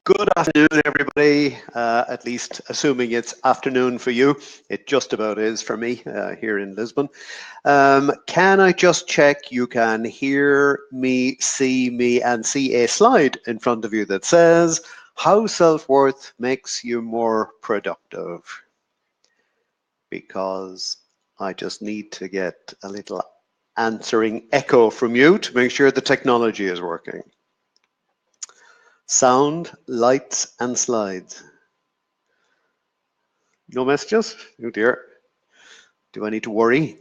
Good afternoon, everybody. At least assuming it's afternoon for you. It just about is for me here in Lisbon. Can I just check you can hear me, and see a slide in front of you that says how self-worth makes you more productive? Because I just need to get a little answering echo from you to make sure the technology is working. Sound, lights, and slides. No messages? Oh dear. Do I need to worry?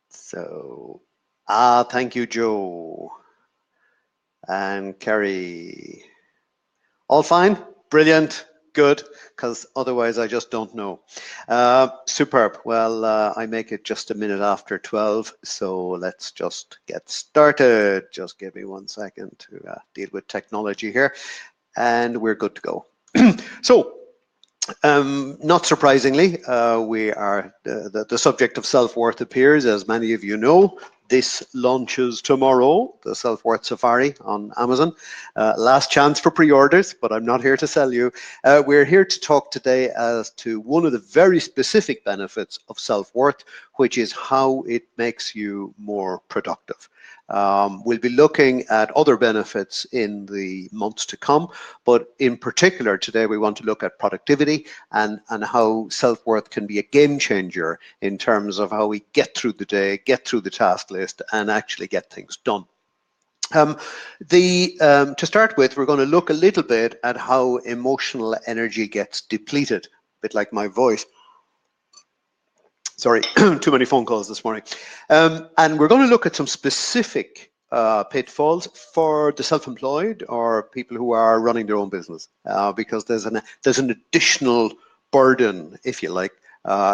So, thank you, Joe. And Kerry. All fine? Brilliant. Good, because otherwise I just don't know. Superb. Well, I make it just a minute after 12, so let's just get started. Just give me 1 second to deal with technology here, and we're good to go. So, not surprisingly, we are the subject of self-worth appears, as many of you know. This launches tomorrow, the Self-Worth Safari on Amazon. Last chance for pre-orders, but I'm not here to sell you. We're here to talk today as to one of the very specific benefits of self-worth, which is how it makes you more productive. We'll be looking at other benefits in the months to come, but in particular today we want to look at productivity and how self-worth can be a game changer in terms of how we get through the day, get through the task list, and actually get things done. To start with, we're going to look a little bit at how emotional energy gets depleted, a bit like my voice. Sorry, too many phone calls this morning. And we're going to look at some specific pitfalls for the self-employed or people who are running their own business, because there's an additional burden, if you like,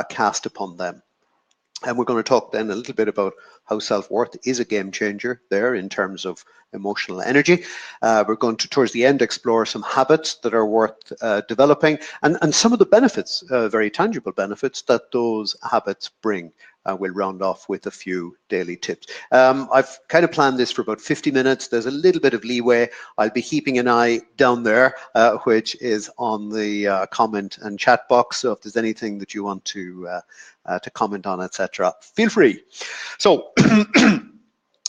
cast upon them. And we're going to talk then a little bit about how self-worth is a game changer there in terms of emotional energy. We're going to, towards the end, explore some habits that are worth developing and some of the benefits, very tangible benefits that those habits bring. We'll round off with a few daily tips. I've kind of planned this for about 50 minutes. There's a little bit of leeway. I'll be keeping an eye down there, which is on the comment and chat box. So if there's anything that you want to comment on, etc., feel free. So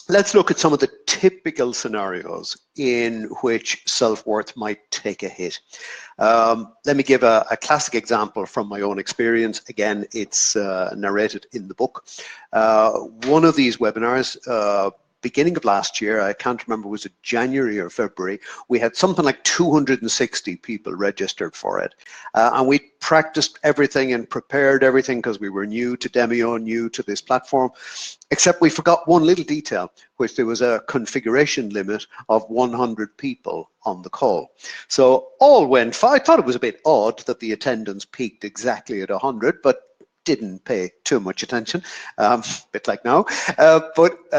let's look at some of the typical scenarios in which self-worth might take a hit. Let me give a classic example from my own experience. Again, it's narrated in the book. One of these webinars, beginning of last year, I can't remember, was it January or February, we had something like 260 people registered for it. And we practiced everything and prepared everything because we were new to Demio, new to this platform, except we forgot one little detail, which there was a configuration limit of 100 people on the call. So all went fine. I thought it was a bit odd that the attendance peaked exactly at 100, but didn't pay too much attention, a bit like now, but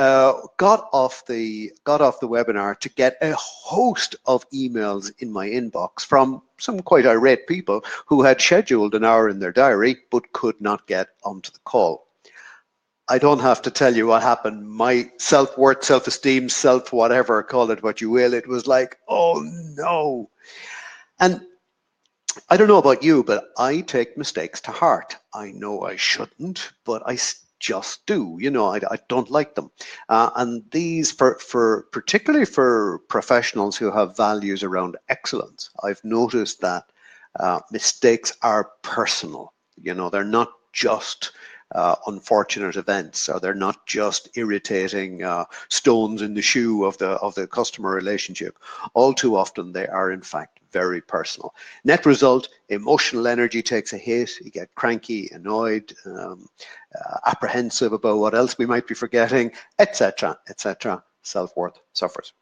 got off the webinar to get a host of emails in my inbox from some quite irate people who had scheduled an hour in their diary but could not get onto the call. I don't have to tell you what happened. My self-worth, self-esteem, self-whatever, call it what you will, it was like, oh no. And I don't know about you, but I take mistakes to heart. I know I shouldn't, but I just do. You know, I don't like them. And these, particularly for professionals who have values around excellence, I've noticed that mistakes are personal. You know, they're not just unfortunate events, or they're not just irritating stones in the shoe of the customer relationship. All too often, they are in fact very personal. Net result: emotional energy takes a hit. You get cranky, annoyed, apprehensive about what else we might be forgetting, etc., etc. Self-worth suffers.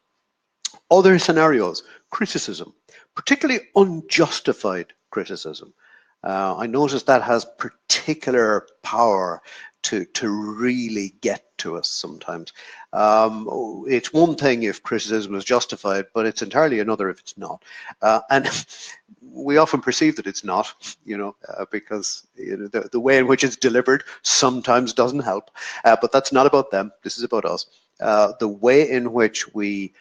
Other scenarios: criticism, particularly unjustified criticism. I notice that has particular power to really get to us sometimes. It's one thing if criticism is justified, but it's entirely another if it's not. And we often perceive that it's not, because the way in which it's delivered sometimes doesn't help. But that's not about them. This is about us. The way in which we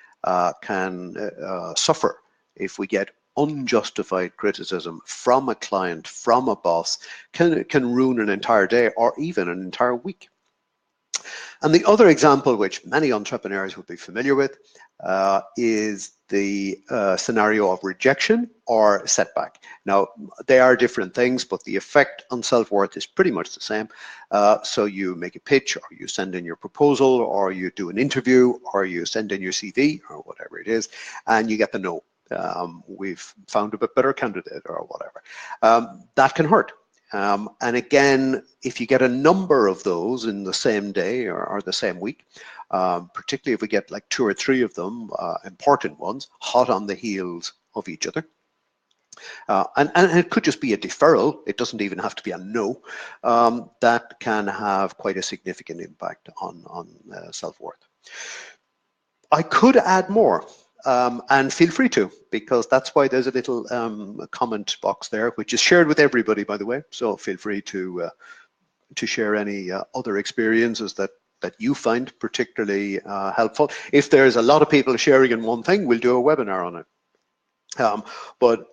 can suffer if we get unjustified criticism from a client, from a boss, can ruin an entire day or even an entire week. And the other example, which many entrepreneurs would be familiar with, is the scenario of rejection or setback. Now, they are different things, but the effect on self-worth is pretty much the same. So you make a pitch, or you send in your proposal, or you do an interview, or you send in your CV, or whatever it is, and you get the no. We've found a bit better candidate, or whatever. That can hurt. And again, if you get a number of those in the same day or the same week, particularly if we get like 2 or 3 of them, important ones, hot on the heels of each other, and it could just be a deferral, it doesn't even have to be a no, that can have quite a significant impact on self-worth. I could add more. And feel free to, because that's why there's a little comment box there, which is shared with everybody, by the way. So feel free to share any other experiences that you find particularly helpful. If there's a lot of people sharing in one thing, we'll do a webinar on it. What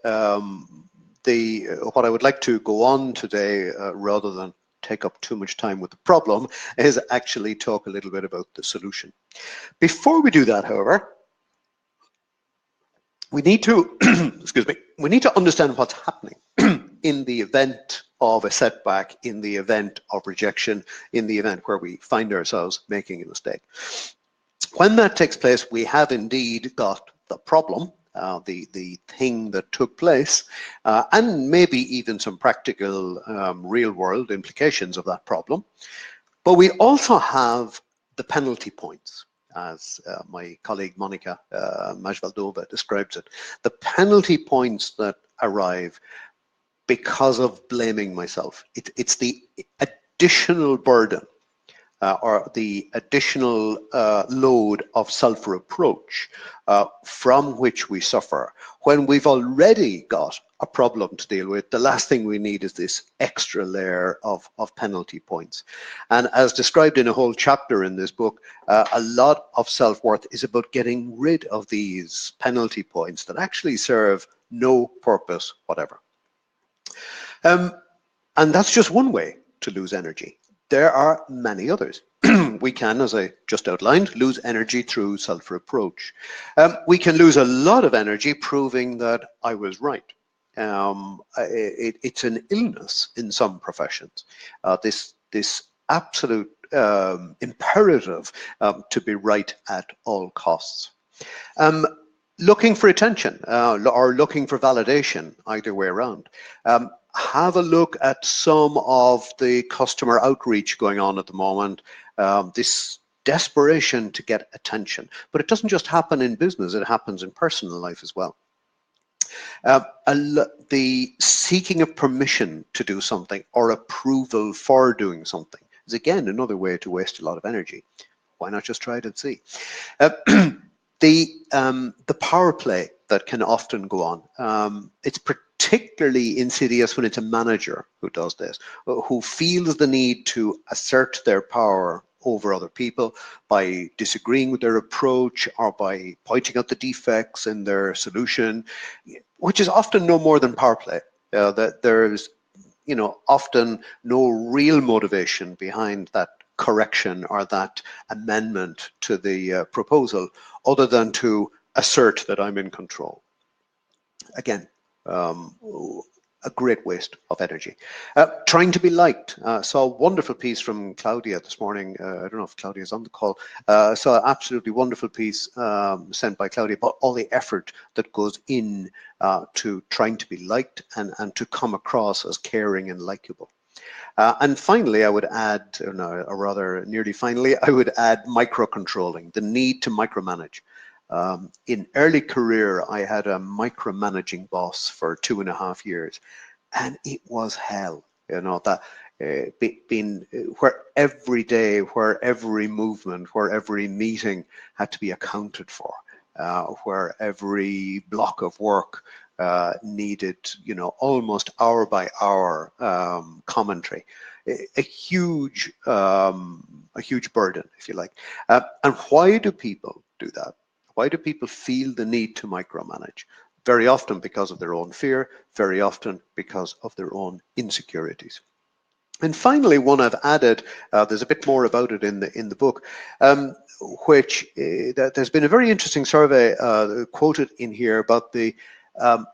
I would like to go on today, rather than take up too much time with the problem, is actually talk a little bit about the solution. Before we do that, however, we need to, excuse me, we need to understand what's happening in the event of a setback, in the event of rejection, in the event where we find ourselves making a mistake. When that takes place, we have indeed got the problem, the thing that took place, and maybe even some practical real-world implications of that problem. But we also have the penalty points, as my colleague Monica Majvaldova describes it. The penalty points that arrive because of blaming myself. It's the additional burden or the additional load of self-reproach from which we suffer. When we've already got a problem to deal with, the last thing we need is this extra layer of penalty points. And as described in a whole chapter in this book, a lot of self-worth is about getting rid of these penalty points that actually serve no purpose whatever. And that's just one way to lose energy. There are many others. We can, as I just outlined, lose energy through self-reproach. We can lose a lot of energy proving that I was right. It's an illness in some professions. This absolute imperative to be right at all costs. Looking for attention or looking for validation, either way around. Have a look at some of the customer outreach going on at the moment. This desperation to get attention, but it doesn't just happen in business, it happens in personal life as well. The seeking of permission to do something or approval for doing something is again another way to waste a lot of energy. Why not just try it and see? The power play that can often go on. It's particularly insidious when it's a manager who does this, who feels the need to assert their power over other people by disagreeing with their approach or by pointing out the defects in their solution, which is often no more than power play. That there's, often no real motivation behind that correction or that amendment to the proposal, other than to assert that I'm in control. Again, a great waste of energy. Trying to be liked. Saw a wonderful piece from Claudia this morning. I don't know if Claudia's on the call. Saw an absolutely wonderful piece sent by Claudia about all the effort that goes in to trying to be liked and to come across as caring and likable. And finally, I would add, or rather nearly finally, I would add microcontrolling, the need to micromanage. In early career, I had a micromanaging boss for 2.5 years, and it was hell. That been where every day, where every movement, where every meeting had to be accounted for, where every block of work needed, almost hour by hour commentary. A huge burden, if you like. And why do people do that? Why do people feel the need to micromanage? Very often because of their own fear, very often because of their own insecurities. And finally, one I've added, there's a bit more about it in the book, which there's been a very interesting survey quoted in here about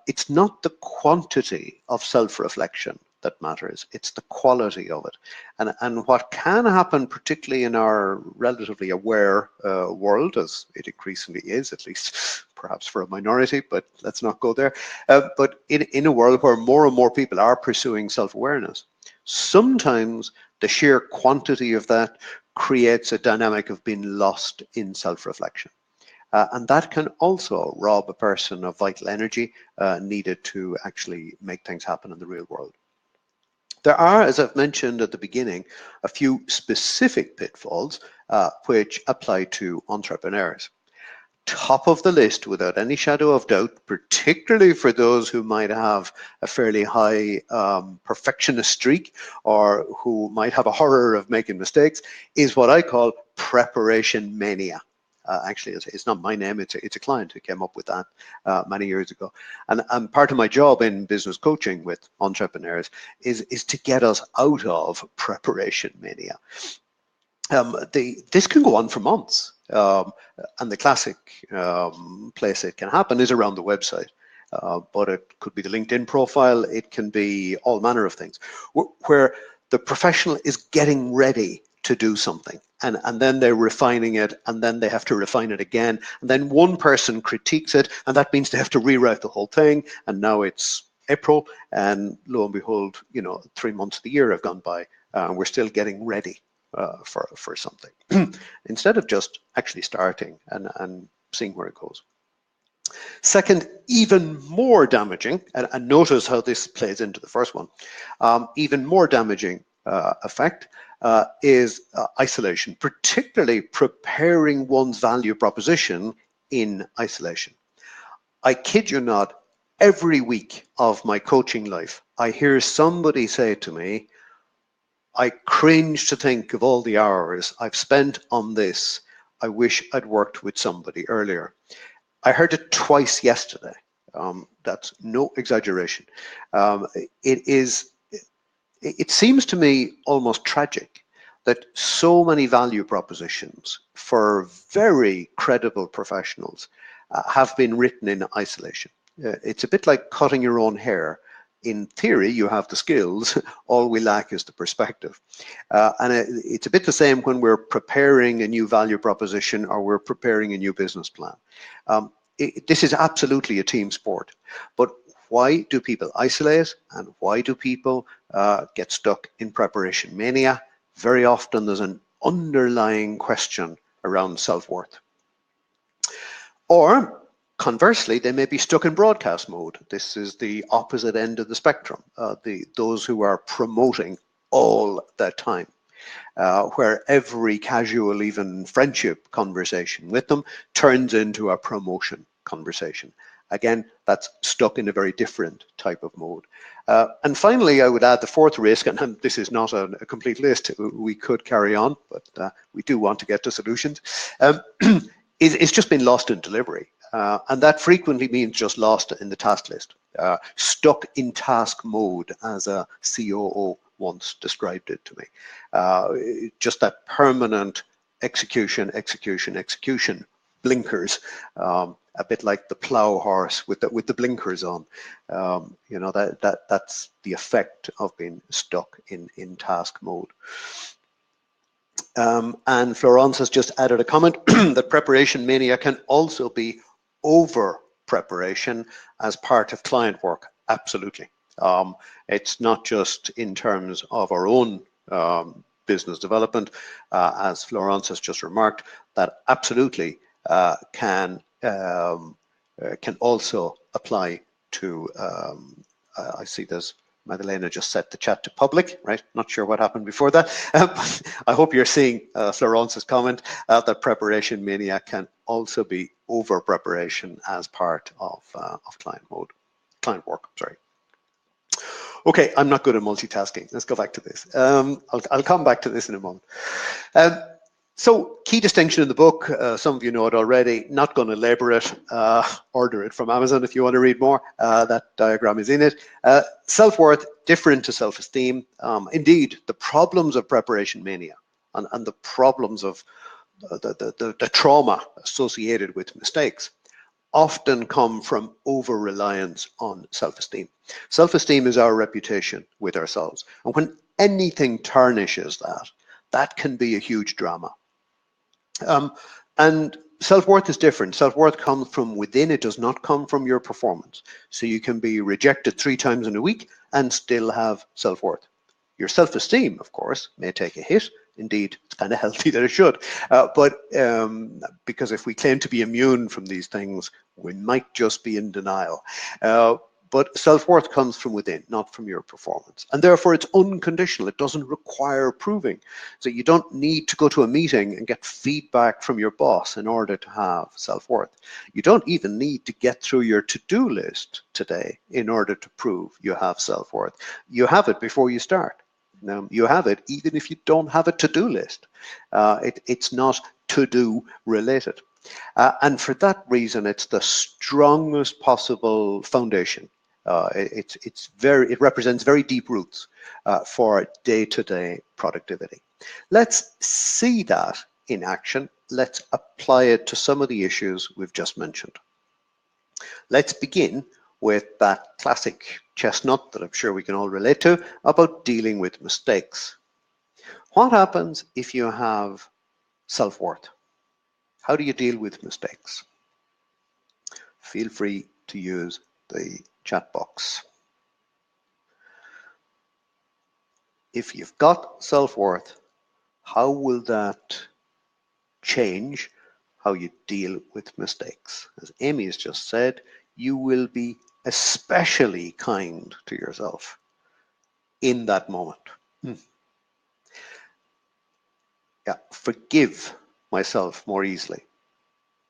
it's not the quantity of self-reflection that matters, it's the quality of it. And what can happen, particularly in our relatively aware world, as it increasingly is, at least perhaps for a minority, but let's not go there, but in a world where more and more people are pursuing self-awareness, sometimes the sheer quantity of that creates a dynamic of being lost in self-reflection. And that can also rob a person of vital energy needed to actually make things happen in the real world. There are, as I've mentioned at the beginning, a few specific pitfalls which apply to entrepreneurs. Top of the list, without any shadow of doubt, particularly for those who might have a fairly high perfectionist streak or who might have a horror of making mistakes, is what I call preparation mania. Actually, it's not my name, it's a client who came up with that many years ago. And part of my job in business coaching with entrepreneurs is to get us out of preparation mania. This can go on for months, and the classic place it can happen is around the website. But it could be the LinkedIn profile, it can be all manner of things, where the professional is getting ready to do something, and then they're refining it, and then they have to refine it again, and then one person critiques it, and that means they have to rewrite the whole thing, and now it's April, and lo and behold, 3 months of the year have gone by, and we're still getting ready for something instead of just actually starting and seeing where it goes. Second, even more damaging, and notice how this plays into the first one, even more damaging effect is isolation, particularly preparing one's value proposition in isolation. I kid you not, every week of my coaching life, I hear somebody say to me, I cringe to think of all the hours I've spent on this. I wish I'd worked with somebody earlier. I heard it twice yesterday. That's no exaggeration. It seems to me almost tragic that so many value propositions for very credible professionals have been written in isolation. It's a bit like cutting your own hair. In theory, you have the skills, all we lack is the perspective. And it's a bit the same when we're preparing a new value proposition or we're preparing a new business plan. This is absolutely a team sport, but why do people isolate and why do people get stuck in preparation mania? Very often there's an underlying question around self-worth. Or conversely, they may be stuck in broadcast mode. This is the opposite end of the spectrum, those who are promoting all the time, where every casual, even friendship conversation with them turns into a promotion conversation. Again, that's stuck in a very different type of mode. And finally, I would add the fourth risk, and this is not a complete list, we could carry on, but we do want to get to solutions, it's just been lost in delivery. And that frequently means just lost in the task list, stuck in task mode, as a COO once described it to me. Just that permanent execution, blinkers, a bit like the plow horse with the blinkers on. That's the effect of being stuck in task mode. And Florence has just added a comment that preparation mania can also be over preparation as part of client work. Absolutely. It's not just in terms of our own business development, as Florence has just remarked, that absolutely can also apply to, I see there's Madalena just set the chat to public, right? Not sure what happened before that. I hope you're seeing Florence's comment that preparation mania can also be over preparation as part of client work. Sorry. Okay, I'm not good at multitasking. Let's go back to this. I'll come back to this in a moment. So key distinction in the book, some of you know it already, not going to labor it, order it from Amazon if you want to read more, that diagram is in it. Self-worth, different to self-esteem. Indeed, the problems of preparation mania and the problems of the trauma associated with mistakes often come from over-reliance on self-esteem. Self-esteem is our reputation with ourselves. And when anything tarnishes that, that can be a huge drama. And self-worth is different. Self-worth comes from within. It does not come from your performance. So you can be rejected 3 times in a week and still have self-worth. Your self-esteem, of course, may take a hit. Indeed, it's kind of healthy that it should. Because if we claim to be immune from these things, we might just be in denial. But self-worth comes from within, not from your performance. And therefore, it's unconditional. It doesn't require proving. So you don't need to go to a meeting and get feedback from your boss in order to have self-worth. You don't even need to get through your to-do list today in order to prove you have self-worth. You have it before you start. You have it even if you don't have a to-do list. It's not to-do related. And for that reason, it's the strongest possible foundation. It represents very deep roots for day-to-day productivity. Let's see that in action. Let's apply it to some of the issues we've just mentioned. Let's begin with that classic chestnut that I'm sure we can all relate to about dealing with mistakes. What happens if you have self-worth? How do you deal with mistakes? Feel free to use the chat box. If you've got self-worth, how will that change how you deal with mistakes? As Amy has just said, you will be especially kind to yourself in that moment. Yeah, forgive myself more easily.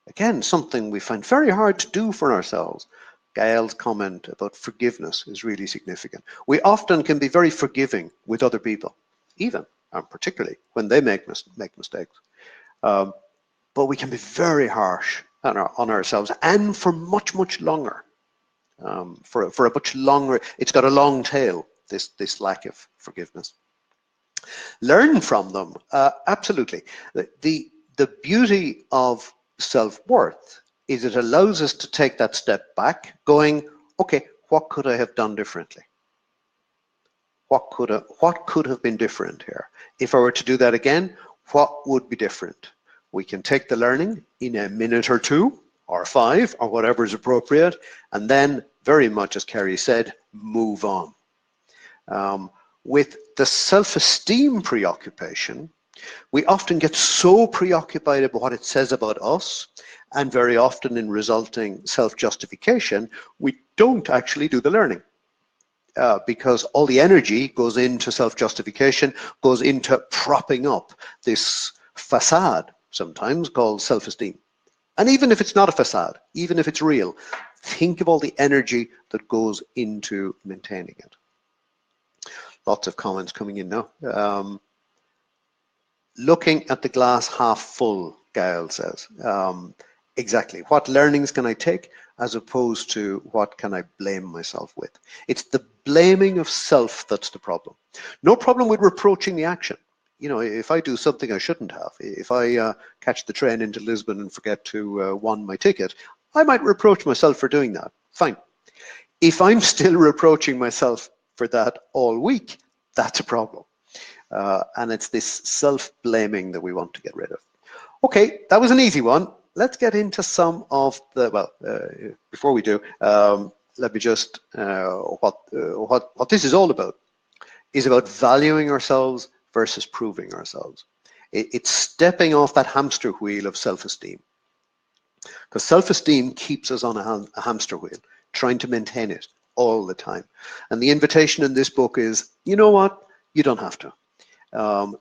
Again, something we find very hard to do for ourselves. Gail's comment about forgiveness is really significant. We often can be very forgiving with other people, even and particularly when they make mistakes. But we can be very harsh on ourselves, and for much, much longer. For a much longer, it's got a long tail, this lack of forgiveness. Learn from them, absolutely. The beauty of self-worth is it allows us to take that step back, going, okay, what could I have done differently? What could have been different here? If I were to do that again, what would be different? We can take the learning in a minute or 2 or 5 or whatever is appropriate, and then very much as Kerry said, move on. With the self-esteem preoccupation, we often get so preoccupied about what it says about us, and very often in resulting self-justification, we don't actually do the learning. Because all the energy goes into self-justification, goes into propping up this facade, sometimes called self-esteem. And even if it's not a facade, even if it's real, think of all the energy that goes into maintaining it. Lots of comments coming in now. Looking at the glass half full, Gail says. Exactly. What learnings can I take as opposed to what can I blame myself with? It's the blaming of self that's the problem. No problem with reproaching the action. You know, if I do something I shouldn't have, if I catch the train into Lisbon and forget to won my ticket, I might reproach myself for doing that. Fine. If I'm still reproaching myself for that all week, that's a problem. And it's this self-blaming that we want to get rid of. Okay, that was an easy one. Let's get into some of the, well, before we do, let me just, what this is all about is about valuing ourselves versus proving ourselves. It's stepping off that hamster wheel of self-esteem. Because self-esteem keeps us on a hamster wheel, trying to maintain it, all the time. And the invitation in this book is, you know what? You don't have to.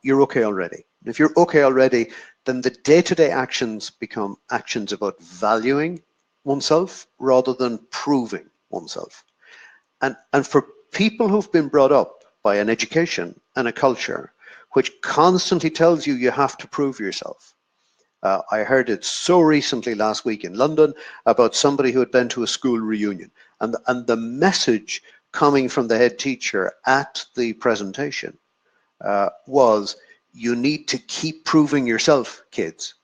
You're okay already. If you're okay already, then the day-to-day actions become actions about valuing oneself rather than proving oneself. And for people who've been brought up by an education and a culture which constantly tells you you have to prove yourself. I heard it so recently last week in London about somebody who had been to a school reunion, and the message coming from the head teacher at the presentation was, you need to keep proving yourself, kids.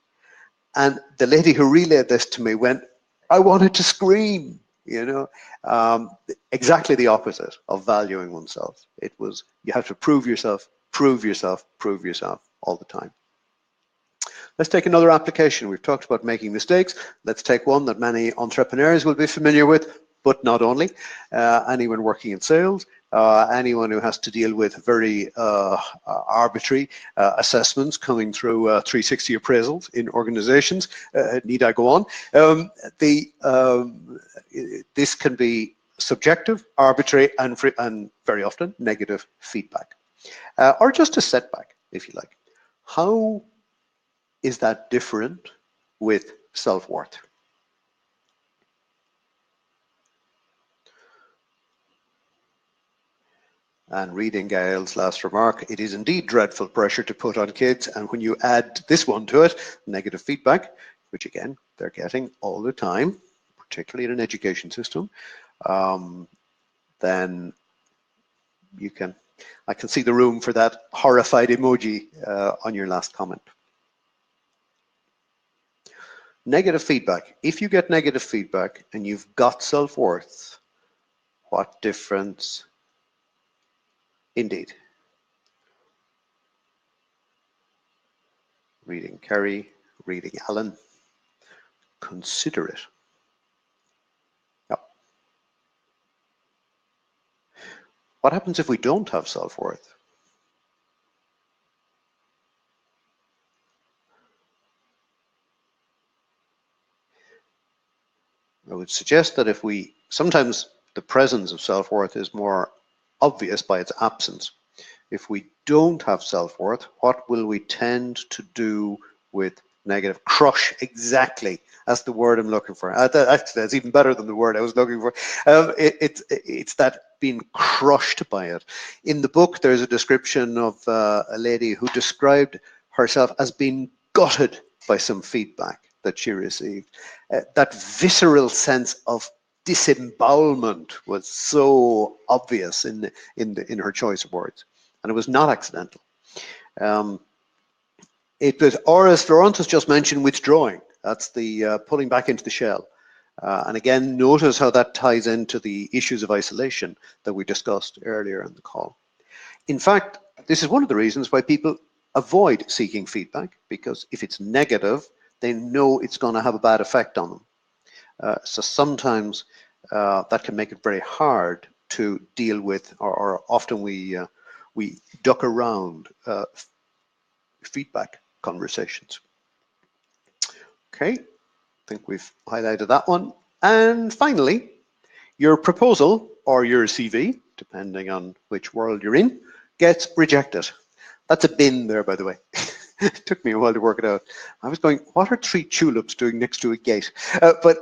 And the lady who relayed this to me went, I wanted to scream, exactly the opposite of valuing oneself. It was, you have to prove yourself, prove yourself, prove yourself all the time. Let's take another application. We've talked about making mistakes. Let's take one that many entrepreneurs will be familiar with, but not only. Anyone working in sales, anyone who has to deal with very arbitrary assessments coming through 360 appraisals in organizations. Need I go on? This can be subjective, arbitrary, and very often negative feedback. Or just a setback, if you like. How is that different with self-worth? And reading Gail's last remark, it is indeed dreadful pressure to put on kids, and when you add this one to it, negative feedback, which again, they're getting all the time, particularly in an education system, then I can see the room for that horrified emoji on your last comment. Negative feedback. If you get negative feedback and you've got self-worth, what difference? Indeed. Reading Kerry, reading Alan. Consider it. Yep. What happens if we don't have self-worth? I would suggest that sometimes the presence of self-worth is more obvious by its absence. If we don't have self-worth, what will we tend to do with negative? Crush, exactly. That's the word I'm looking for. Actually, that's even better than the word I was looking for. It's that being crushed by it. In the book, there's a description of a lady who described herself as being gutted by some feedback that she received. That visceral sense of disembowelment was so obvious in her choice of words, and it was not accidental. It was, or as Florence has just mentioned, withdrawing. That's the pulling back into the shell. And again, notice how that ties into the issues of isolation that we discussed earlier in the call. In fact, this is one of the reasons why people avoid seeking feedback, because if it's negative, they know it's going to have a bad effect on them. So sometimes that can make it very hard to deal with, or often we duck around feedback conversations. Okay, I think we've highlighted that one. And finally, your proposal or your CV, depending on which world you're in, gets rejected. That's a bin there, by the way. It took me a while to work it out. I was going, what are 3 tulips doing next to a gate? But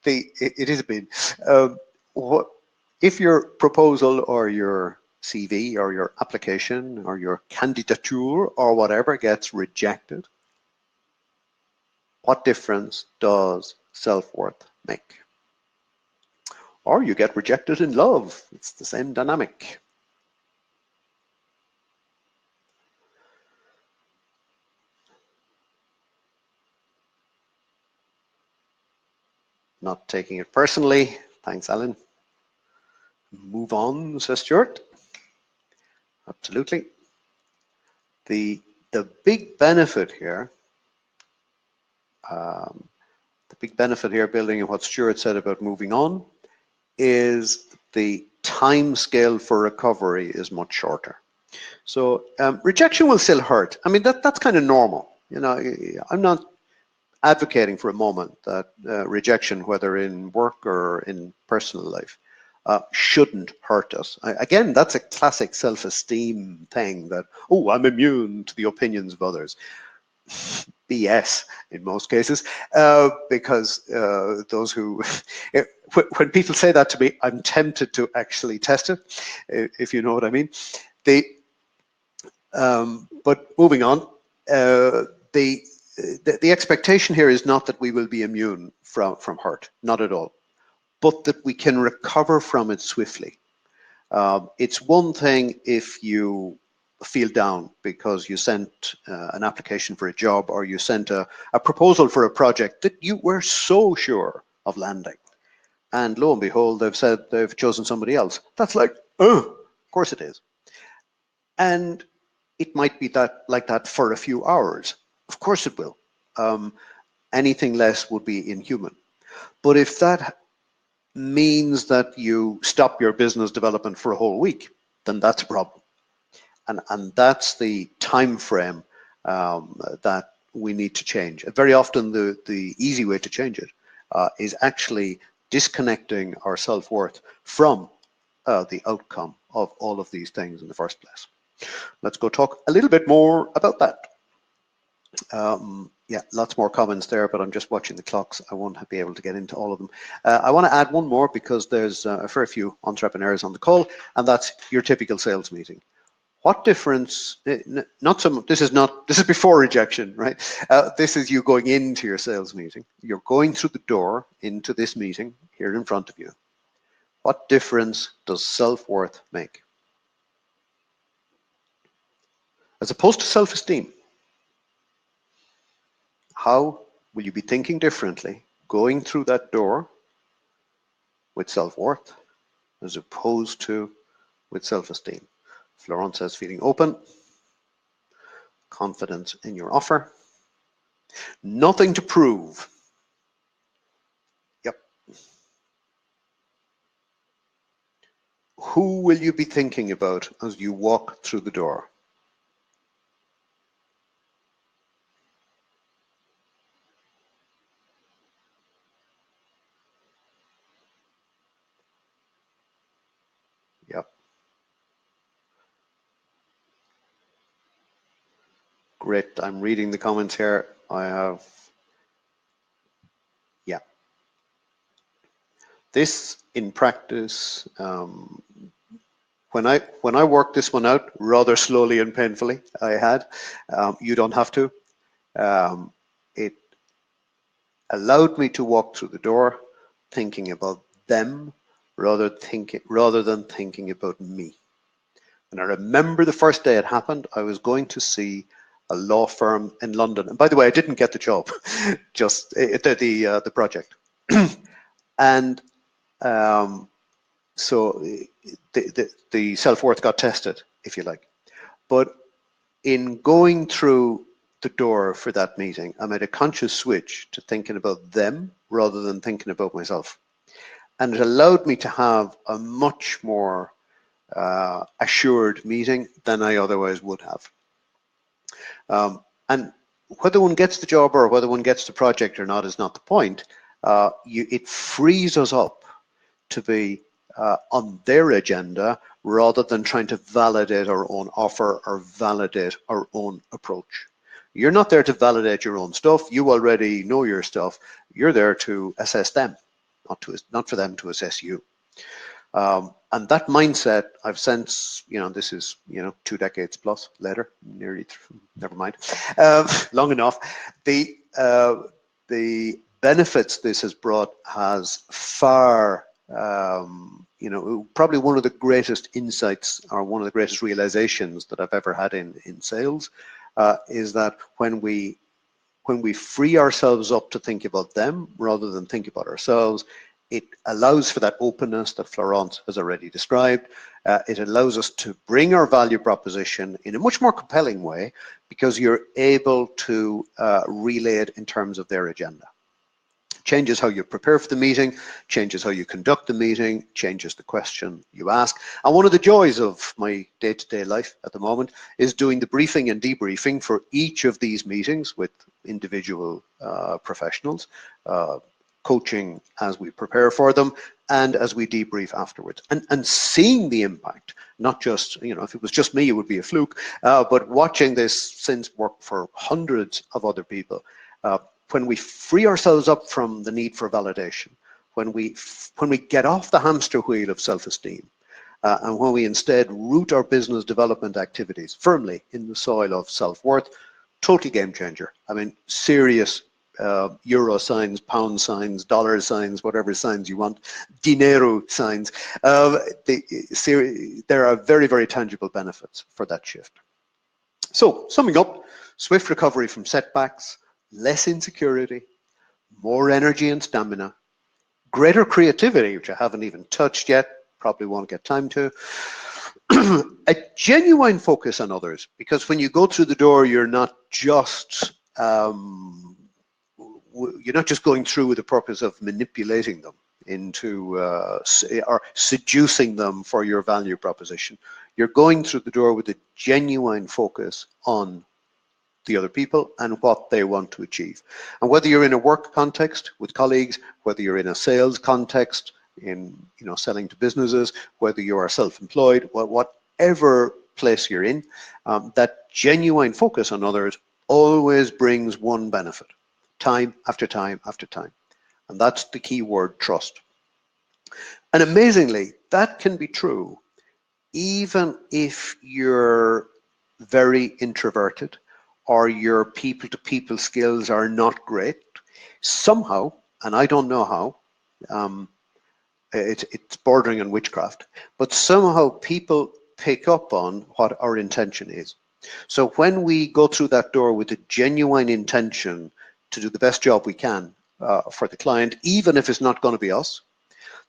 it is a bin. If your proposal or your CV or your application or your candidature or whatever gets rejected, what difference does self-worth make? Or you get rejected in love. It's the same dynamic. Not taking it personally. Thanks, Alan. Move on, says Stuart. Absolutely. The big benefit here, building on what Stuart said about moving on, is the time scale for recovery is much shorter. So rejection will still hurt. I mean, that's kind of normal. I'm not advocating for a moment that rejection, whether in work or in personal life, shouldn't hurt us. Again, that's a classic self-esteem thing that, oh, I'm immune to the opinions of others. BS in most cases, because those who, when people say that to me, I'm tempted to actually test it, if you know what I mean. But moving on, the expectation here is not that we will be immune from hurt, not at all, but that we can recover from it swiftly. It's one thing if you feel down because you sent an application for a job, or you sent a proposal for a project that you were so sure of landing, and lo and behold, they've said they've chosen somebody else. That's like, oh, of course it is. And it might be that like that for a few hours. Of course it will. Anything less would be inhuman. But if that means that you stop your business development for a whole week, then that's a problem. And that's the time frame that we need to change. Very often the easy way to change it is actually disconnecting our self-worth from the outcome of all of these things in the first place. Let's go talk a little bit more about that. Yeah, lots more comments there, but I'm just watching the clocks. I won't be able to get into all of them. I want to add one more because there's a fair few entrepreneurs on the call, and that's your typical sales meeting. What difference, this is before rejection, right? This is you going into your sales meeting. You're going through the door into this meeting here in front of you. What difference does self-worth make? As opposed to self-esteem, how will you be thinking differently going through that door with self-worth as opposed to with self-esteem? Florent says feeling open, confidence in your offer, nothing to prove. Yep. Who will you be thinking about as you walk through the door? Yep. Great. I'm reading the comments here. I have, yeah. This in practice, when I worked this one out rather slowly and painfully, I had. You don't have to. It allowed me to walk through the door thinking about them rather than thinking about me. And I remember the first day it happened, I was going to see a law firm in London. And by the way, I didn't get the job, just the project. And so the self-worth got tested, if you like. But in going through the door for that meeting, I made a conscious switch to thinking about them rather than thinking about myself. And it allowed me to have a much more assured meeting than I otherwise would have. And whether one gets the job or whether one gets the project or not is not the point. It frees us up to be on their agenda rather than trying to validate our own offer or validate our own approach. You're not there to validate your own stuff. You already know your stuff. You're there to assess them, not for them to assess you. And that mindset, I've since, this is, 2 decades plus later, nearly, never mind, long enough. The benefits this has brought has far, probably one of the greatest insights or one of the greatest realizations that I've ever had in sales is that when we free ourselves up to think about them rather than think about ourselves, it allows for that openness that Florent has already described. It allows us to bring our value proposition in a much more compelling way because you're able to relay it in terms of their agenda. Changes how you prepare for the meeting, changes how you conduct the meeting, changes the question you ask. And one of the joys of my day-to-day life at the moment is doing the briefing and debriefing for each of these meetings with individual professionals, coaching as we prepare for them, and as we debrief afterwards, and seeing the impact, not just, if it was just me, it would be a fluke, but watching this since work for hundreds of other people, when we free ourselves up from the need for validation, when we get off the hamster wheel of self-esteem, and when we instead root our business development activities firmly in the soil of self-worth, total game changer. I mean, serious euro signs, pound signs, dollar signs, whatever signs you want, dinero signs. There are very, very tangible benefits for that shift. So, summing up, swift recovery from setbacks, less insecurity, more energy and stamina, greater creativity, which I haven't even touched yet, probably won't get time to, a genuine focus on others, because when you go through the door, you're not just going through with the purpose of manipulating them into or seducing them for your value proposition. You're going through the door with a genuine focus on the other people and what they want to achieve. And whether you're in a work context with colleagues, whether you're in a sales context, in selling to businesses, whether you are self-employed, whatever place you're in, that genuine focus on others always brings one benefit, time after time after time. And that's the key word, trust. And amazingly, that can be true even if you're very introverted or your people-to-people skills are not great. Somehow, and I don't know how, it's bordering on witchcraft, but somehow people pick up on what our intention is. So when we go through that door with a genuine intention to do the best job we can for the client, even if it's not going to be us,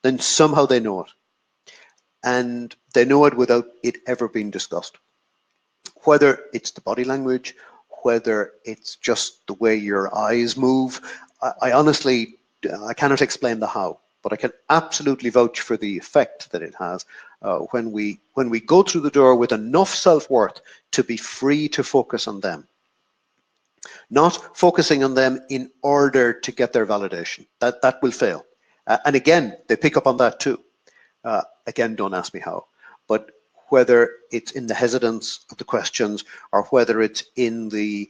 then somehow they know it. And they know it without it ever being discussed. Whether it's the body language, whether it's just the way your eyes move, I honestly, I cannot explain the how, but I can absolutely vouch for the effect that it has when we go through the door with enough self-worth to be free to focus on them. Not focusing on them in order to get their validation. That will fail. And again, they pick up on that too. Again, don't ask me how. But whether it's in the hesitance of the questions or whether it's in the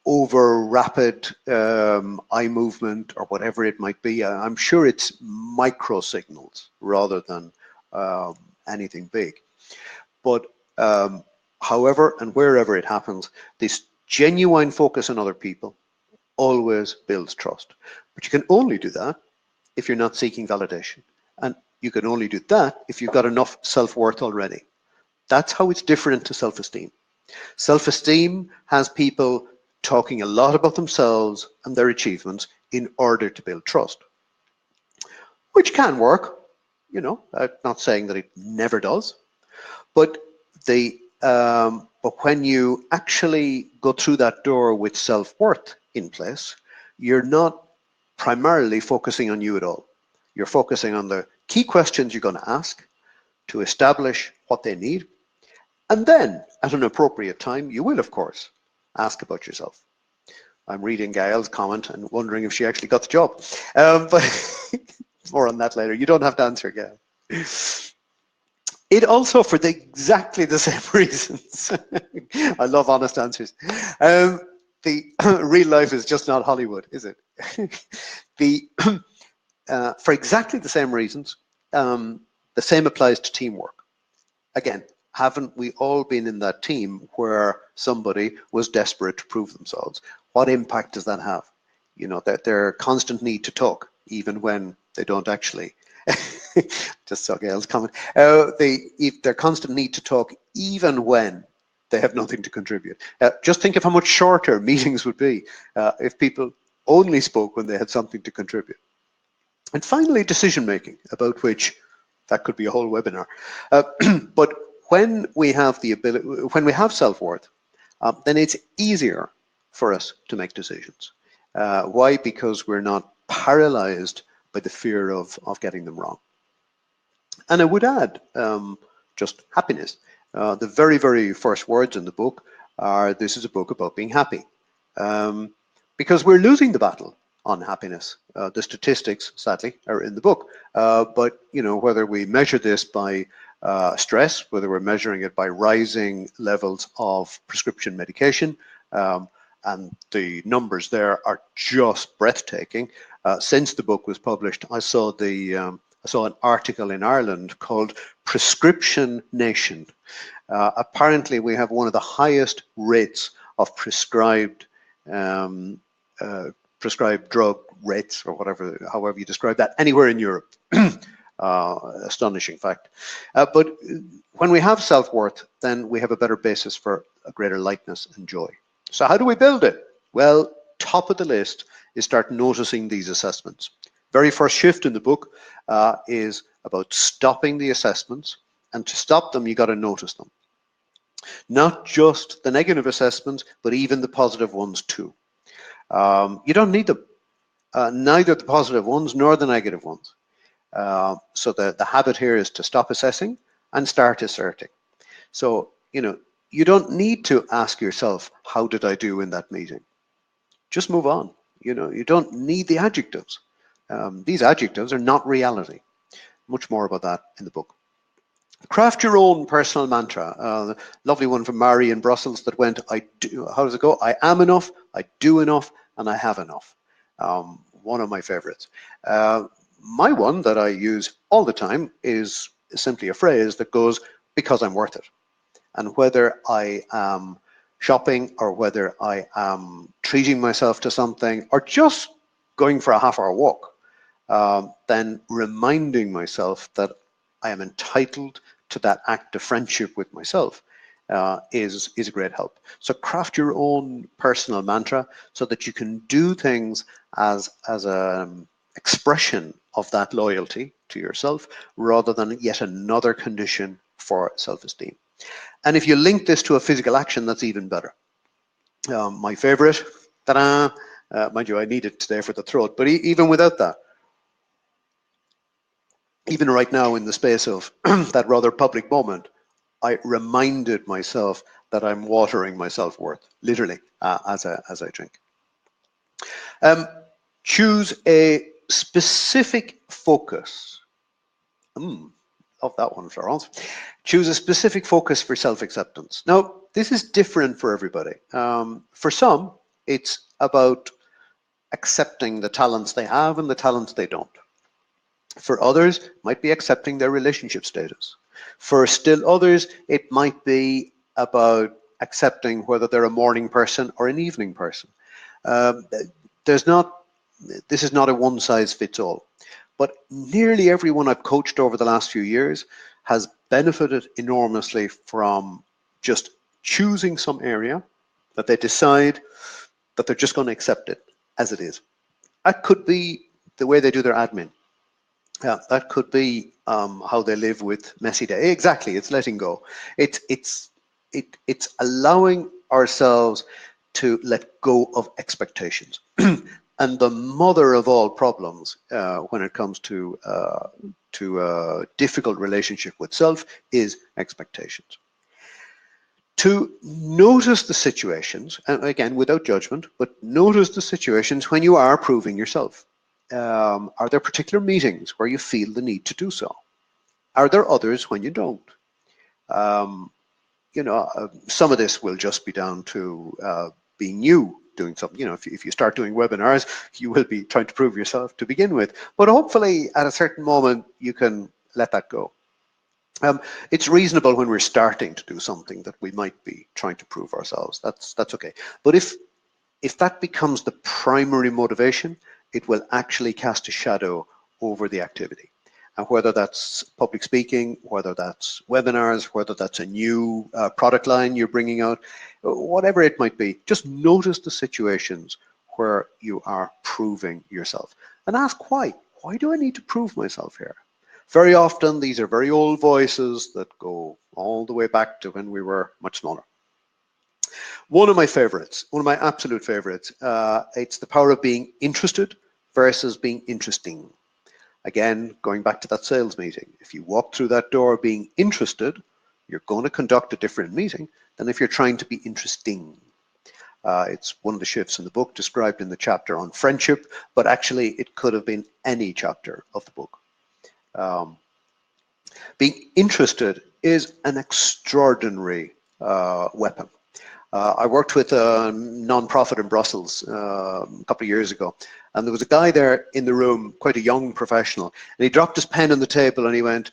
over rapid eye movement or whatever it might be, I'm sure it's micro signals rather than anything big. But however and wherever it happens, this genuine focus on other people always builds trust. But you can only do that if you're not seeking validation. And you can only do that if you've got enough self-worth already. That's how it's different to self-esteem. Self-esteem has people talking a lot about themselves and their achievements in order to build trust, which can work. I'm not saying that it never does, but when you actually go through that door with self-worth in place, you're not primarily focusing on you at all. You're focusing on the key questions you're going to ask to establish what they need. And then, at an appropriate time, you will, of course, ask about yourself. I'm reading Gail's comment and wondering if she actually got the job. But more on that later. You don't have to answer, Gail. It also, for exactly the same reasons. I love honest answers. The real life is just not Hollywood, is it? For exactly the same reasons, the same applies to teamwork. Again, haven't we all been in that team where somebody was desperate to prove themselves? What impact does that have? That their constant need to talk, even when they don't actually. Just saw Gail's comment. Their constant need to talk, even when they have nothing to contribute. Just think of how much shorter meetings would be if people only spoke when they had something to contribute. And finally, decision making, about which that could be a whole webinar. But when we have the ability, when we have self-worth, then it's easier for us to make decisions. Why? Because we're not paralyzed by the fear of getting them wrong. And I would add just happiness. The very, very first words in the book are, this is a book about being happy. Because we're losing the battle on happiness. The statistics, sadly, are in the book. But whether we measure this by stress, whether we're measuring it by rising levels of prescription medication, and the numbers there are just breathtaking. Since the book was published, I saw an article in Ireland called "Prescription Nation." Apparently, we have one of the highest rates of prescribed drug rates, or however you describe that, anywhere in Europe. Astonishing fact. But when we have self-worth, then we have a better basis for a greater lightness and joy. So how do we build it? Well, top of the list is start noticing these assessments. Very first shift in the book is about stopping the assessments, and to stop them, you got to notice them. Not just the negative assessments, but even the positive ones too. You don't need them, neither the positive ones nor the negative ones. So the habit here is to stop assessing and start asserting. So, you don't need to ask yourself, how did I do in that meeting? Just move on. You don't need the adjectives. These adjectives are not reality. Much more about that in the book. Craft your own personal mantra. Lovely one from Mari in Brussels that went, how does it go? I am enough, I do enough, and I have enough. One of my favorites. My one that I use all the time is simply a phrase that goes, because I'm worth it. And whether I am shopping, or whether I am treating myself to something, or just going for a half-hour walk, then reminding myself that I am entitled to that act of friendship with myself is a great help. So craft your own personal mantra so that you can do things as an expression of that loyalty to yourself, rather than yet another condition for self-esteem. And if you link this to a physical action, that's even better. My favorite, ta-da, mind you, I need it today for the throat, but even without that, even right now in the space of that rather public moment, I reminded myself that I'm watering my self-worth, literally, as I drink. Choose a specific focus. Love that one, Florence. Choose a specific focus for self-acceptance. Now, this is different for everybody. For some, it's about accepting the talents they have and the talents they don't. For others, it might be accepting their relationship status. For still others, it might be about accepting whether they're a morning person or an evening person. This is not a one-size-fits-all. But nearly everyone I've coached over the last few years has benefited enormously from just choosing some area that they decide that they're just going to accept it as it is. That could be the way they do their admin. That could be how they live with messy day. Exactly, it's letting go. It's allowing ourselves to let go of expectations. And the mother of all problems when it comes to a difficult relationship with self is expectations. To notice the situations, and again, without judgment, but notice the situations when you are proving yourself. Are there particular meetings where you feel the need to do so? Are there others when you don't? Some of this will just be down to being new, doing something. If you start doing webinars, you will be trying to prove yourself to begin with. But hopefully, at a certain moment, you can let that go. It's reasonable when we're starting to do something that we might be trying to prove ourselves. That's okay. But if that becomes the primary motivation, it will actually cast a shadow over the activity. And whether that's public speaking, whether that's webinars, whether that's a new product line you're bringing out, whatever it might be, just notice the situations where you are proving yourself. And ask why. Why do I need to prove myself here? Very often, these are very old voices that go all the way back to when we were much smaller. One of my favorites, one of my absolute favorites, it's the power of being interested versus being interesting. Again, going back to that sales meeting, if you walk through that door being interested, you're going to conduct a different meeting than if you're trying to be interesting. It's one of the shifts in the book described in the chapter on friendship, but actually it could have been any chapter of the book. Being interested is an extraordinary weapon. I worked with a non-profit in Brussels a couple of years ago, and there was a guy there in the room, quite a young professional, and he dropped his pen on the table and he went,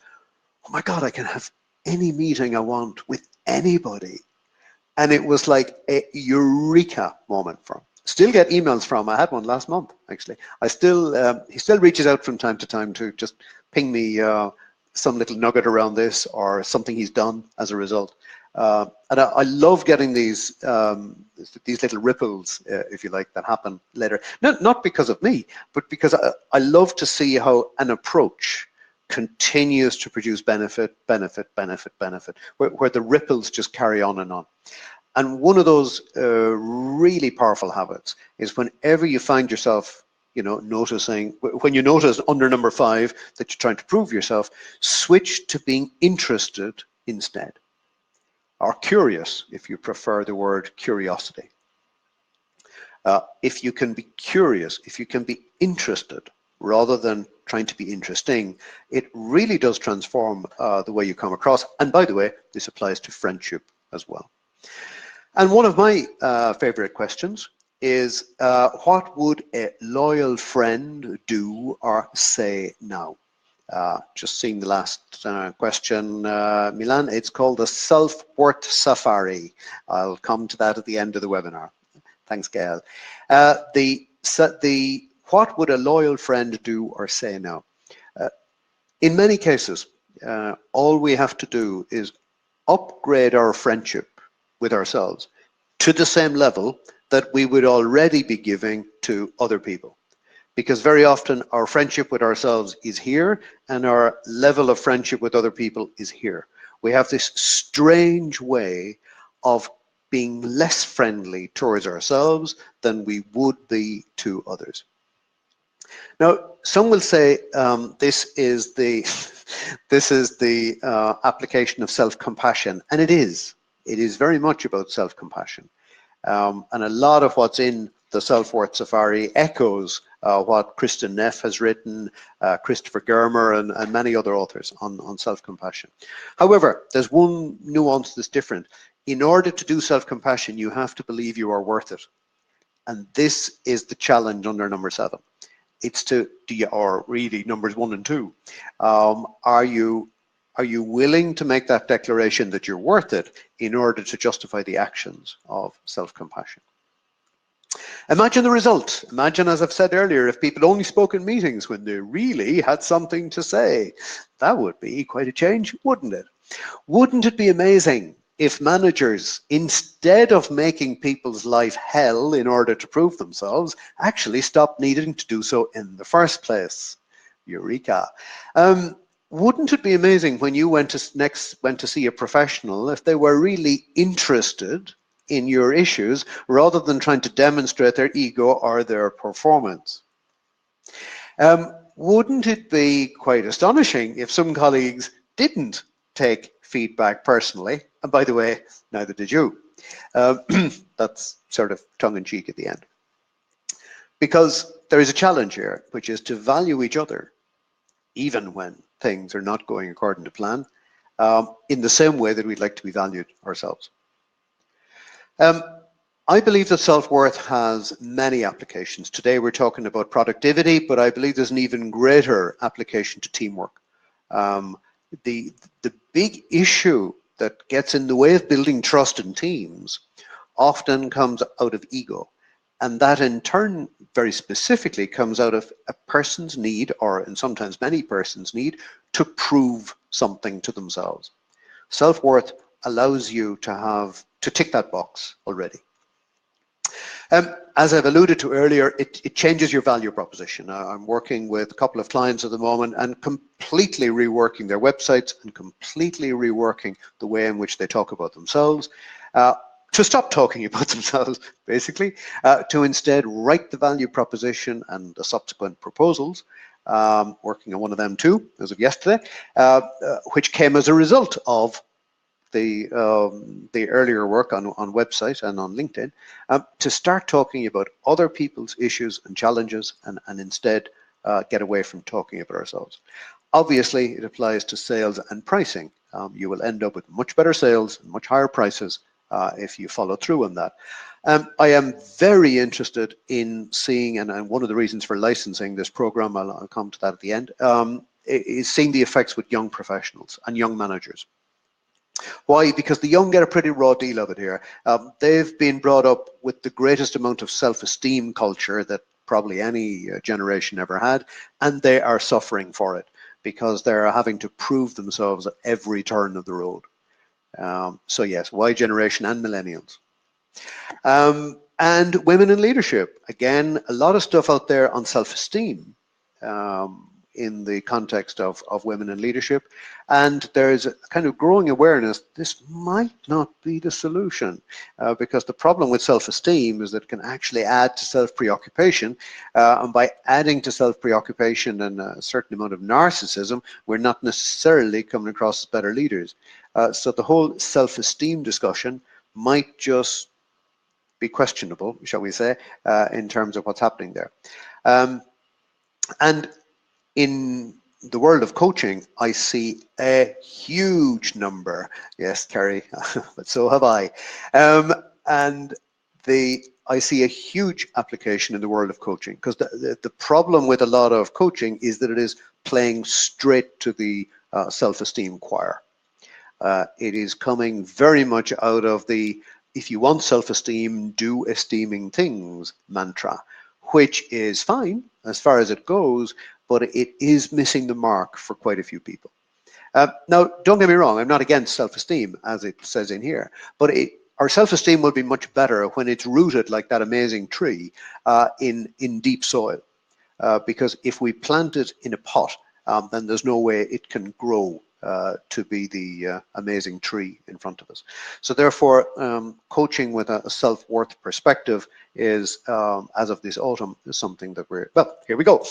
"Oh my God, I can have any meeting I want with anybody." And it was like a eureka moment for him. Still get emails from him. I had one last month, actually. He still reaches out from time to time to just ping me some little nugget around this or something he's done as a result. And I love getting these little ripples, if you like, that happen later. Not because of me, but because I love to see how an approach continues to produce benefit, where the ripples just carry on and on. And one of those really powerful habits is whenever you find yourself, noticing, when you notice under number 5 that you're trying to prove yourself, switch to being interested instead. Or curious, if you prefer the word curiosity. If you can be curious, if you can be interested, rather than trying to be interesting, it really does transform the way you come across. And by the way, this applies to friendship as well. And one of my favorite questions is, what would a loyal friend do or say now? Just seeing the last question, Milan, it's called the self-worth safari. I'll come to that at the end of the webinar. Thanks, Gail. What would a loyal friend do or say now? In many cases, all we have to do is upgrade our friendship with ourselves to the same level that we would already be giving to other people. Because very often our friendship with ourselves is here and our level of friendship with other people is here. We have this strange way of being less friendly towards ourselves than we would be to others. Now, some will say this is the application of self-compassion, and it is. It is very much about self-compassion. And a lot of what's in the Self-Worth Safari echoes what Kristen Neff has written, Christopher Germer, and many other authors on self-compassion. However, there's one nuance that's different. In order to do self-compassion, you have to believe you are worth it. And this is the challenge under number 7. It's or really numbers 1 and 2. Are you willing to make that declaration that you're worth it in order to justify the actions of self-compassion? Imagine the result. Imagine, as I've said earlier, if people only spoke in meetings when they really had something to say. That would be quite a change, wouldn't it? Wouldn't it be amazing if managers, instead of making people's life hell in order to prove themselves, actually stopped needing to do so in the first place? Eureka. Wouldn't it be amazing when you went to see a professional if they were really interested in your issues rather than trying to demonstrate their ego or their performance? Wouldn't it be quite astonishing if some colleagues didn't take feedback personally? And by the way, neither did you. That's sort of tongue-in-cheek at the end. Because there is a challenge here, which is to value each other, even when things are not going according to plan, in the same way that we'd like to be valued ourselves. I believe that self-worth has many applications. Today we're talking about productivity, but I believe there's an even greater application to teamwork. The big issue that gets in the way of building trust in teams often comes out of ego. And that in turn, very specifically, comes out of a person's need, or in sometimes many persons' need, to prove something to themselves. Self-worth allows you to tick that box already. As I've alluded to earlier, it changes your value proposition. I'm working with a couple of clients at the moment and completely reworking their websites and completely reworking the way in which they talk about themselves. To stop talking about themselves, basically, to instead write the value proposition and the subsequent proposals, working on one of them too, as of yesterday, which came as a result of the earlier work on website and on LinkedIn, to start talking about other people's issues and challenges, and instead get away from talking about ourselves. Obviously, it applies to sales and pricing. You will end up with much better sales and much higher prices if you follow through on that. I am very interested in seeing, and one of the reasons for licensing this program, I'll come to that at the end, is seeing the effects with young professionals and young managers. Why? Because the young get a pretty raw deal of it here. They've been brought up with the greatest amount of self-esteem culture that probably any generation ever had, and they are suffering for it because they're having to prove themselves at every turn of the road. So yes, Y generation and millennials. And women in leadership. Again, a lot of stuff out there on self-esteem in the context of women in leadership. And there's a kind of growing awareness this might not be the solution, because the problem with self-esteem is that it can actually add to self-preoccupation. And by adding to self-preoccupation and a certain amount of narcissism, we're not necessarily coming across as better leaders. So the whole self-esteem discussion might just be questionable, shall we say, in terms of what's happening there. And in the world of coaching, I see a huge number. Yes, Kerry, but so have I. And I see a huge application in the world of coaching, because the problem with a lot of coaching is that it is playing straight to the self-esteem choir. It is coming very much out of the "if you want self-esteem, do esteeming things" mantra, which is fine as far as it goes, but it is missing the mark for quite a few people. Now, don't get me wrong, I'm not against self-esteem, as it says in here, but our self-esteem will be much better when it's rooted like that amazing tree in deep soil. Because if we plant it in a pot, then there's no way it can grow to be the amazing tree in front of us. So therefore, coaching with a self-worth perspective is, as of this autumn, is something that well, here we go.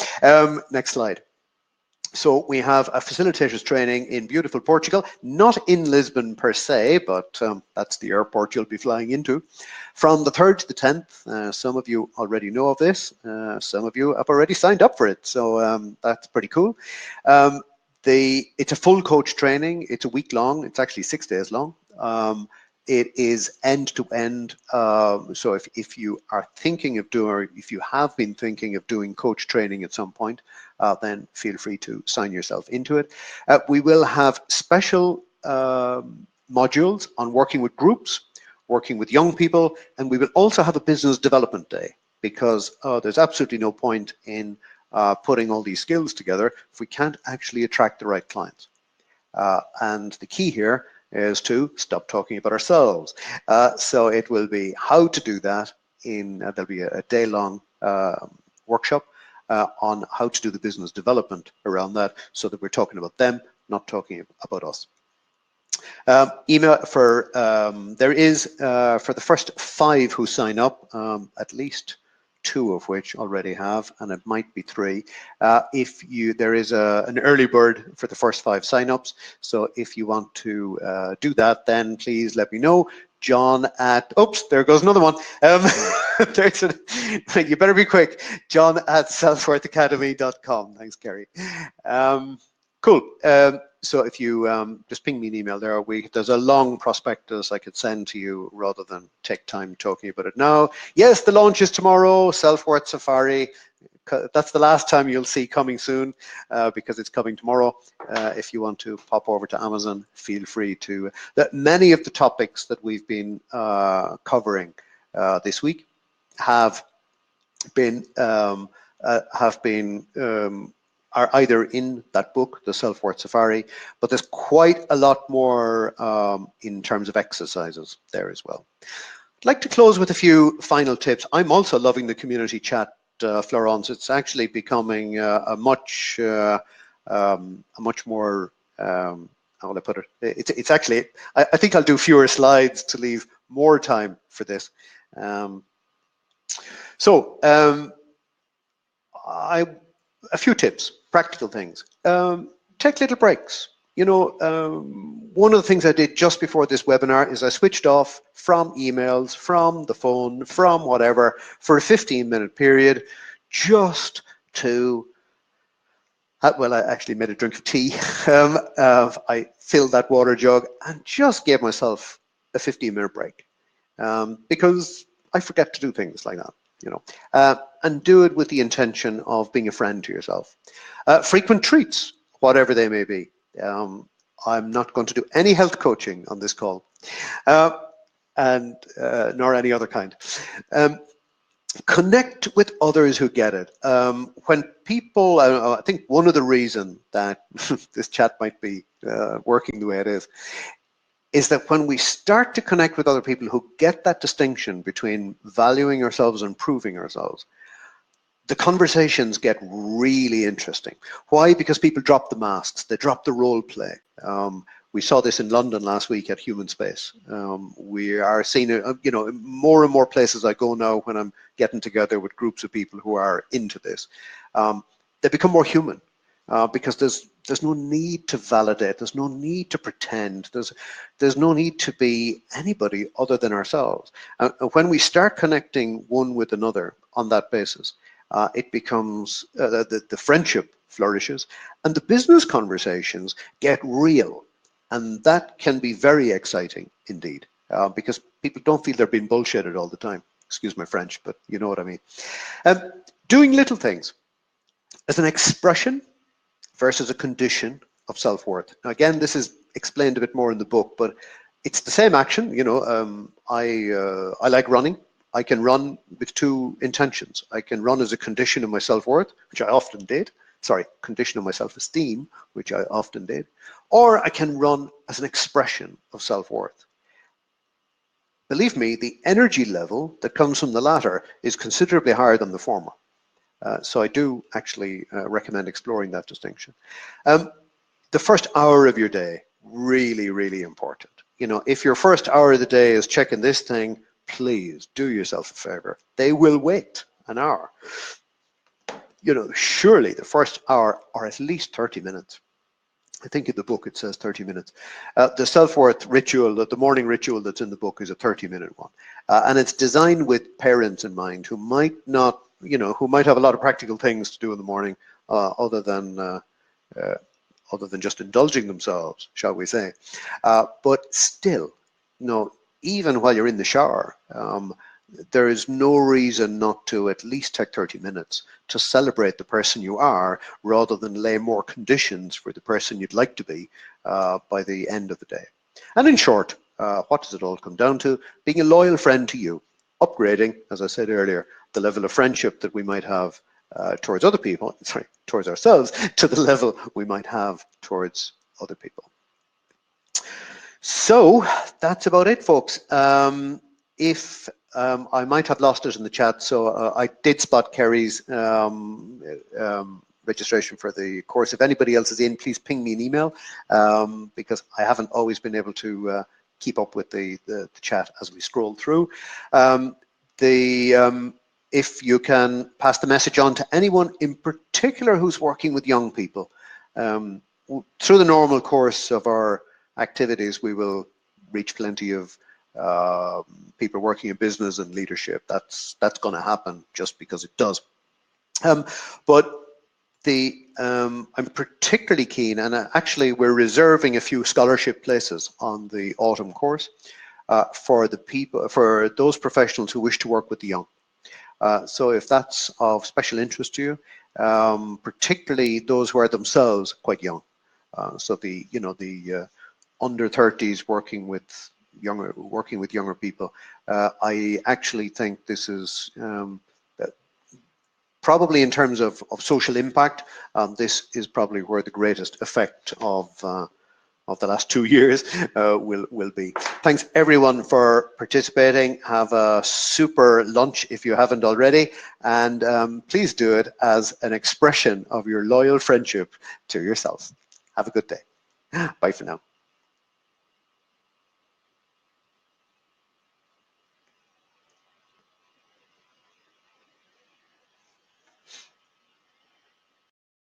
Next slide. So we have a facilitators training in beautiful Portugal, not in Lisbon per se, but that's the airport you'll be flying into, from the 3rd to the 10th. Some of you already know of this. Some of you have already signed up for it, so that's pretty cool. It's a full coach training. It's a week long. It's actually 6 days long. It is end to end. So if you are thinking of doing, or if you have been thinking of doing coach training at some point, then feel free to sign yourself into it. We will have special modules on working with groups, working with young people, and we will also have a business development day, because there's absolutely no point in putting all these skills together if we can't actually attract the right clients. And the key here is to stop talking about ourselves. So it will be how to do that there'll be a day-long workshop on how to do the business development around that, so that we're talking about them, not talking about us. Email for, there is, for the first 5 who sign up, at least 2 of which already have, and it might be 3. There is an early bird for the first 5 signups. So if you want to do that, then please let me know. John at, oops, there goes another one. You better be quick. John at selfworthacademy.com. Thanks, Kerry. Cool. So if you just ping me an email there, there's a long prospectus I could send to you rather than take time talking about it now. Yes, the launch is tomorrow, Self-Worth Safari. That's the last time you'll see coming soon, because it's coming tomorrow. If you want to pop over to Amazon, feel free to. Many of the topics that we've been covering this week have been are either in that book, The Self-Worth Safari, but there's quite a lot more in terms of exercises there as well. I'd like to close with a few final tips. I'm also loving the community chat, Florence. It's actually becoming a much more, how will I put it? It's actually, I think I'll do fewer slides to leave more time for this. A few tips, practical things. Take little breaks. one of the things I did just before this webinar is I switched off from emails, from the phone, from whatever, for a 15-minute period, just to, well, I actually made a drink of tea. I filled that water jug and just gave myself a 15-minute break, because I forget to do things like that, and do it with the intention of being a friend to yourself. Frequent treats, whatever they may be. I'm not going to do any health coaching on this call, nor any other kind. Connect with others who get it. When people, I think one of the reasons that this chat might be working the way it is that when we start to connect with other people who get that distinction between valuing ourselves and proving ourselves, the conversations get really interesting. Why? Because people drop the masks, they drop the role play. We saw this in London last week at Human Space. We are seeing it, more and more places I go now when I'm getting together with groups of people who are into this. They become more human because there's no need to validate, there's no need to pretend, there's no need to be anybody other than ourselves. And when we start connecting one with another on that basis, it becomes, the friendship flourishes and the business conversations get real. And that can be very exciting indeed, because people don't feel they're being bullshitted all the time. Excuse my French, but you know what I mean. Doing little things as an expression versus a condition of self-worth. Now, again, this is explained a bit more in the book, but it's the same action. I like running. I can run with two intentions. I can run as a condition of my self-worth, which I often did. Sorry, condition of my self-esteem, which I often did. Or I can run as an expression of self-worth. Believe me, the energy level that comes from the latter is considerably higher than the former. So I do actually recommend exploring that distinction. The first hour of your day, really, really important. If your first hour of the day is checking this thing, please do yourself a favor. They will wait an hour. Surely the first hour, or at least 30 minutes. I think in the book it says 30 minutes. The self-worth ritual, the morning ritual that's in the book, is a 30-minute one. And it's designed with parents in mind who might not, who might have a lot of practical things to do in the morning, other than just indulging themselves, shall we say. But still, even while you're in the shower, there is no reason not to at least take 30 minutes to celebrate the person you are, rather than lay more conditions for the person you'd like to be by the end of the day. And in short, what does it all come down to? Being a loyal friend to you, upgrading, as I said earlier, the level of friendship that we might have towards other people, towards ourselves, to the level we might have towards other people. So that's about it, folks. I might have lost it in the chat, so I did spot Kerry's registration for the course. If anybody else is in, please ping me an email, because I haven't always been able to keep up with the chat as we scroll through. If you can pass the message on to anyone in particular who's working with young people, through the normal course of our activities, we will reach plenty of people working in business and leadership. That's going to happen just because it does. But I'm particularly keen, and actually we're reserving a few scholarship places on the autumn course for those professionals who wish to work with the young. So if that's of special interest to you, particularly those who are themselves quite young, so the under 30s working with younger people, I actually think this is probably, in terms of social impact, this is probably where the greatest effect of the last 2 years will be. Thanks everyone for participating. Have a super lunch if you haven't already, and please do it as an expression of your loyal friendship to yourself. Have a good day. Bye for now.